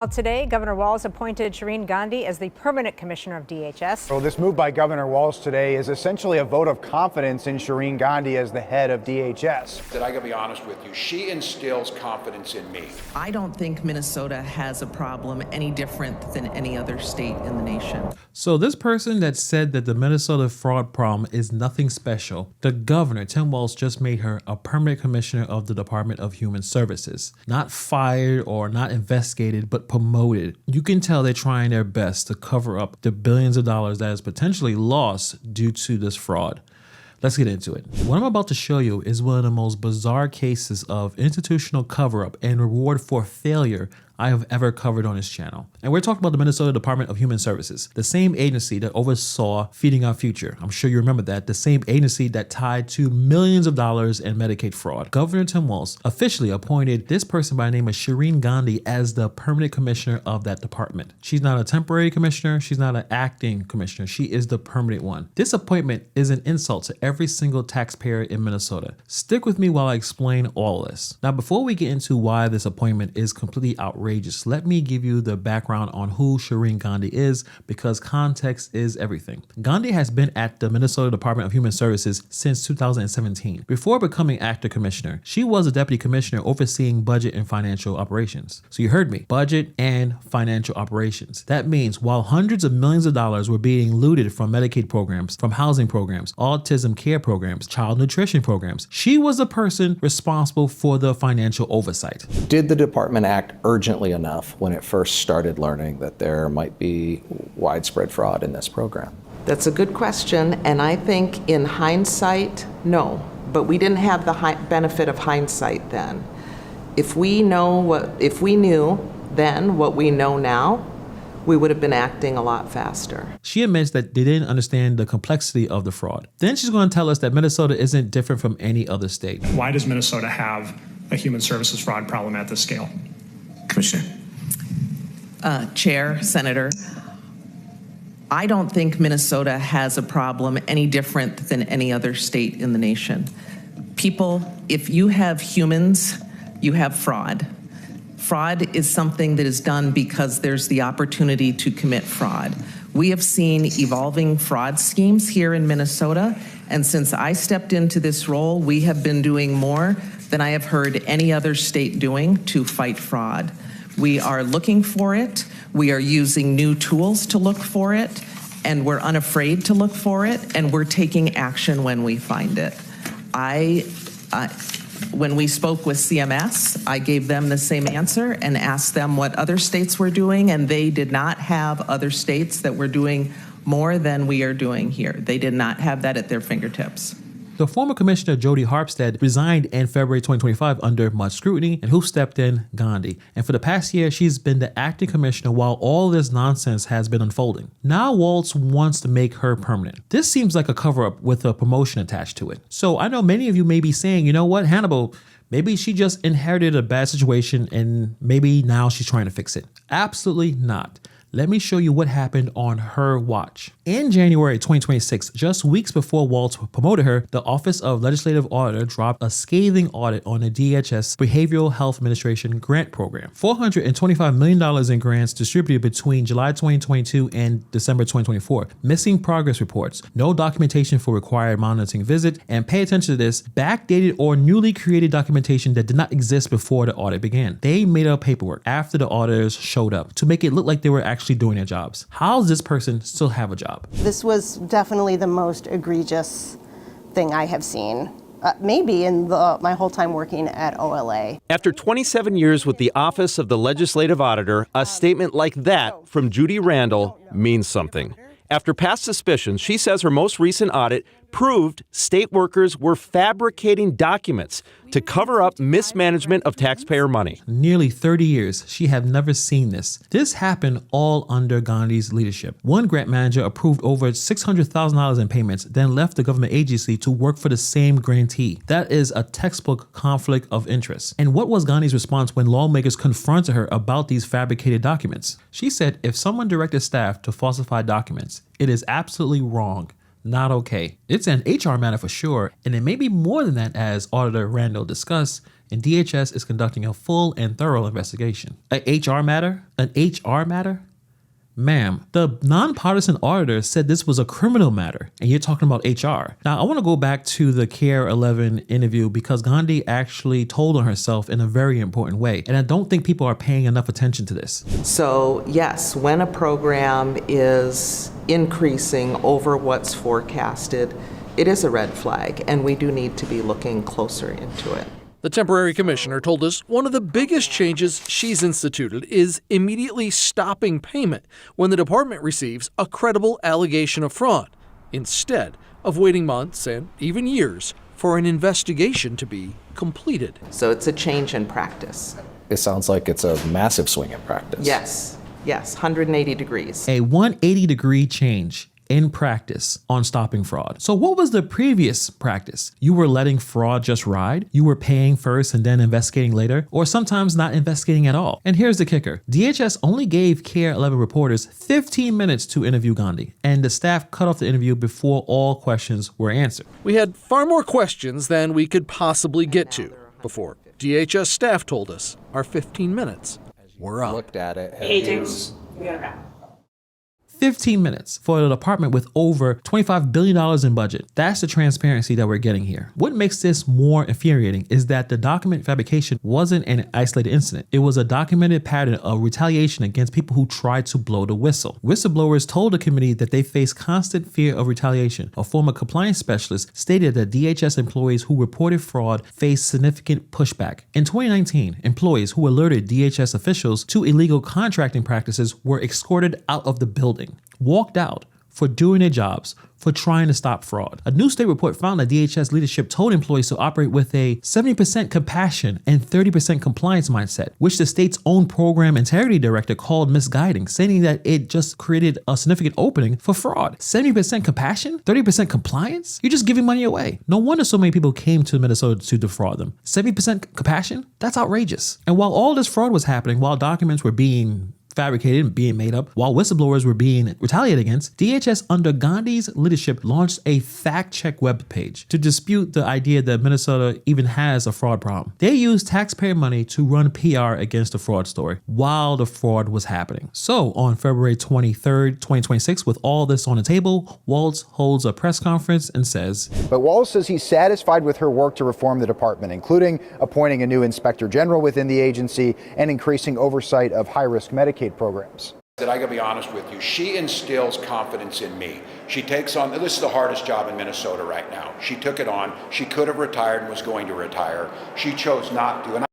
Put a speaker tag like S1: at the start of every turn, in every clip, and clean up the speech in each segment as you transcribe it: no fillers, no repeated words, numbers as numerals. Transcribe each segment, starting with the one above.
S1: Well, today, Governor Walz appointed Shireen Gandhi as the permanent commissioner of DHS.
S2: Well, this move by Governor Walz today is essentially a vote of confidence in Shireen Gandhi as the head of DHS.
S3: That I gotta be honest with you, she instills confidence in me.
S4: I don't think Minnesota has a problem any different than any other state in the nation.
S5: So this person that said that the Minnesota fraud problem is nothing special, the governor, Tim Walz, just made her a permanent commissioner of the Department of Human Services. Not fired or not investigated, but promoted. You can tell they're trying their best to cover up the billions of dollars that is potentially lost due to this fraud. Let's get into it. What I'm about to show you is one of the most bizarre cases of institutional cover-up and reward for failure I have ever covered on this channel. And we're talking about the Minnesota Department of Human Services, the same agency that oversaw Feeding Our Future. I'm sure you remember that, the same agency that tied to millions of dollars in Medicaid fraud. Governor Tim Walz officially appointed this person by the name of Shireen Gandhi as the permanent commissioner of that department. She's not a temporary commissioner, she's not an acting commissioner, she is the permanent one. This appointment is an insult to every single taxpayer in Minnesota. Stick with me while I explain all this. Now, before we get into why this appointment is completely outrageous, let me give you the background on who Shireen Gandhi is, because context is everything. Gandhi has been at the Minnesota Department of Human Services since 2017. Before becoming acting commissioner, she was a deputy commissioner overseeing budget and financial operations. So you heard me, budget and financial operations. That means while hundreds of millions of dollars were being looted from Medicaid programs, from housing programs, autism care programs, child nutrition programs, she was the person responsible for the financial oversight.
S6: Did the department act urgently enough when it first started learning that there might be widespread fraud in this program?
S4: That's a good question, and I think in hindsight, no. But we didn't have the benefit of hindsight then. If we knew then what we know now, we would have been acting a lot faster.
S5: She admits that they didn't understand the complexity of the fraud. Then she's going to tell us that Minnesota isn't different from any other state.
S7: Why does Minnesota have a human services fraud problem at this scale?
S6: Commissioner.
S4: Chair, Senator, I don't think Minnesota has a problem any different than any other state in the nation. People, if you have humans, you have fraud. Fraud is something that is done because there's the opportunity to commit fraud. We have seen evolving fraud schemes here in Minnesota, and since I stepped into this role, we have been doing more than I have heard any other state doing to fight fraud. We are looking for it, we are using new tools to look for it, and we're unafraid to look for it, and we're taking action when we find it. When we spoke with CMS, I gave them the same answer and asked them what other states were doing, and they did not have other states that were doing more than we are doing here. They did not have that at their fingertips.
S5: The former commissioner Jody Harpstead resigned in February 2025 under much scrutiny, and who stepped in? Gandhi. And for the past year, she's been the acting commissioner while all this nonsense has been unfolding. Now Walz wants to make her permanent. This seems like a cover-up with a promotion attached to it. So I know many of you may be saying, you know what, Hannibal, maybe she just inherited a bad situation and maybe now she's trying to fix it. Absolutely not. Let me show you what happened on her watch. In January 2026, just weeks before Walz promoted her, the Office of Legislative Auditor dropped a scathing audit on the DHS Behavioral Health Administration grant program. $425 million in grants distributed between July 2022 and December 2024. Missing progress reports, no documentation for required monitoring visit, and pay attention to this, backdated or newly created documentation that did not exist before the audit began. They made up paperwork after the auditors showed up to make it look like they were actually doing their jobs. How does this person still have a job?
S8: This was definitely the most egregious thing I have seen, maybe in my whole time working at OLA.
S9: After 27 years with the Office of the Legislative Auditor, a statement like that from Judy Randall means something. After past suspicions, she says her most recent audit proved state workers were fabricating documents to cover up mismanagement of taxpayer money.
S5: Nearly 30 years, she had never seen this. This happened all under Gandhi's leadership. One grant manager approved over $600,000 in payments, then left the government agency to work for the same grantee. That is a textbook conflict of interest. And what was Gandhi's response when lawmakers confronted her about these fabricated documents? She said if someone directed staff to falsify documents, it is absolutely wrong. Not okay. It's an HR matter for sure, and it may be more than that, as Auditor Randall discussed, and DHS is conducting a full and thorough investigation. An HR matter? An HR matter? Ma'am, the nonpartisan auditor said this was a criminal matter, and you're talking about HR. Now, I want to go back to the Care 11 interview because Gandhi actually told on herself in a very important way, and I don't think people are paying enough attention to this.
S4: So yes, when a program is increasing over what's forecasted, it is a red flag, and we do need to be looking closer into it.
S10: The temporary commissioner told us one of the biggest changes she's instituted is immediately stopping payment when the department receives a credible allegation of fraud, instead of waiting months and even years for an investigation to be completed.
S4: So it's a change in practice.
S6: It sounds like it's a massive swing in practice.
S4: Yes, 180 degrees.
S5: A 180-degree change in practice on stopping fraud. So what was the previous practice? You were letting fraud just ride? You were paying first and then investigating later? Or sometimes not investigating at all? And here's the kicker. DHS only gave Care 11 reporters 15 minutes to interview Gandhi, and the staff cut off the interview before all questions were answered.
S10: We had far more questions than we could possibly get to before DHS staff told us our 15 minutes were up.
S6: Looked at it.
S1: We gotta wrap.
S5: 15 minutes for a department with over $25 billion in budget. That's the transparency that we're getting here. What makes this more infuriating is that the document fabrication wasn't an isolated incident. It was a documented pattern of retaliation against people who tried to blow the whistle. Whistleblowers told the committee that they face constant fear of retaliation. A former compliance specialist stated that DHS employees who reported fraud faced significant pushback. In 2019, employees who alerted DHS officials to illegal contracting practices were escorted out of the building, walked out for doing their jobs, for trying to stop fraud. A new state report found that DHS leadership told employees to operate with a 70% compassion and 30% compliance mindset, which the state's own program integrity director called misguiding, saying that it just created a significant opening for fraud. 70% compassion? 30% compliance? You're just giving money away. No wonder so many people came to Minnesota to defraud them. 70% compassion? That's outrageous. And while all this fraud was happening, while documents were being fabricated and being made up, while whistleblowers were being retaliated against, DHS under Gandhi's leadership launched a fact-check webpage to dispute the idea that Minnesota even has a fraud problem. They used taxpayer money to run PR against the fraud story while the fraud was happening. So on February 23rd, 2026, with all this on the table, Walz holds a press conference and says,
S2: But Walz says he's satisfied with her work to reform the department, including appointing a new inspector general within the agency and increasing oversight of high-risk Medicaid programs.
S3: I gotta be honest with you, she instills confidence in me. She takes on, this is the hardest job in Minnesota right now. She took it on. She could have retired and was going to retire. She chose not to.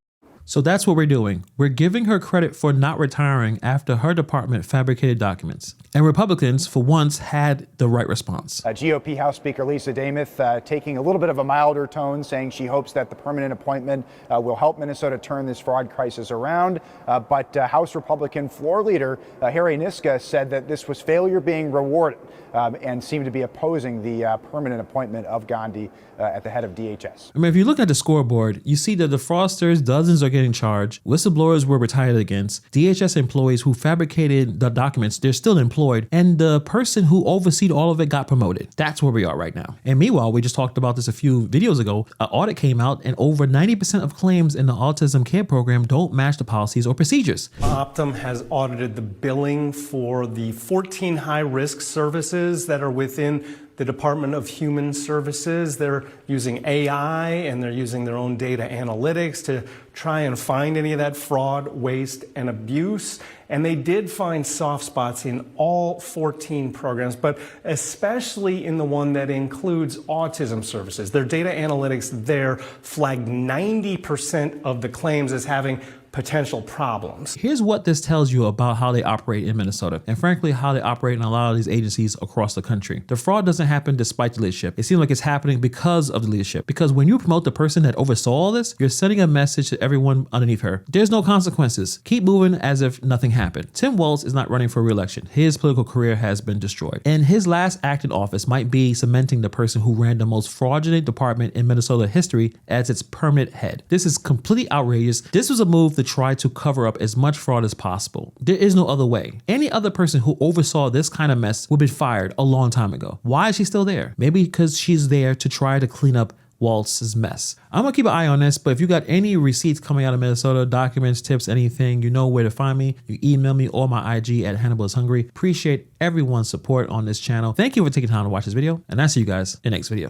S5: So that's what we're doing. We're giving her credit for not retiring after her department fabricated documents. And Republicans, for once, had the right response.
S2: GOP House Speaker Lisa Demuth taking a little bit of a milder tone, saying she hopes that the permanent appointment will help Minnesota turn this fraud crisis around. But House Republican floor leader Harry Niska said that this was failure being rewarded and seemed to be opposing the permanent appointment of Gandhi at the head of DHS.
S5: I mean, if you look at the scoreboard, you see that the fraudsters, dozens are getting charged. Whistleblowers were retaliated against. DHS employees who fabricated the documents, they're still employed. And the person who overseed all of it got promoted. That's where we are right now. And meanwhile, we just talked about this a few videos ago. An audit came out and over 90% of claims in the autism care program don't match the policies or procedures.
S11: Optum has audited the billing for the 14 high-risk services that are within the Department of Human Services. They're using AI and they're using their own data analytics to try and find any of that fraud, waste, and abuse. And they did find soft spots in all 14 programs, but especially in the one that includes autism services. Their data analytics there flagged 90% of the claims as having potential problems.
S5: Here's what this tells you about how they operate in Minnesota, and frankly, how they operate in a lot of these agencies across the country. The fraud doesn't happen despite the leadership. It seems like it's happening because of the leadership. Because when you promote the person that oversaw all this, you're sending a message to everyone underneath her. There's no consequences. Keep moving as if nothing happened. Tim Walz is not running for re-election. His political career has been destroyed. And his last act in office might be cementing the person who ran the most fraudulent department in Minnesota history as its permanent head. This is completely outrageous. This was a move to try to cover up as much fraud as possible. There is no other way. Any other person who oversaw this kind of mess would be fired a long time ago. Why is she still there? Maybe because she's there to try to clean up Walz's mess. I'm gonna keep an eye on this, but if you got any receipts coming out of Minnesota, documents, tips, anything, you know where to find me. You email me or my IG at Hannibal is Hungry. Appreciate everyone's support on this channel. Thank you for taking time to watch this video, and I'll see you guys in the next video.